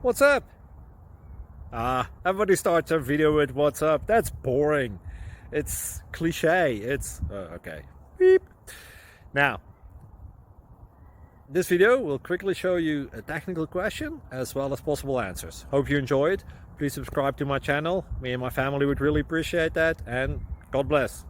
What's up? Everybody starts a video with what's up. That's boring. It's cliche. It's okay. Beep. Now, this video will quickly show you a technical question as well as possible answers. Hope you enjoy it. Please subscribe to my channel. Me and my family would really appreciate that, and God bless.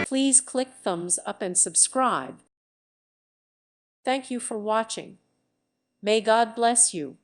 Please click thumbs up and subscribe. Thank you for watching. May God bless you.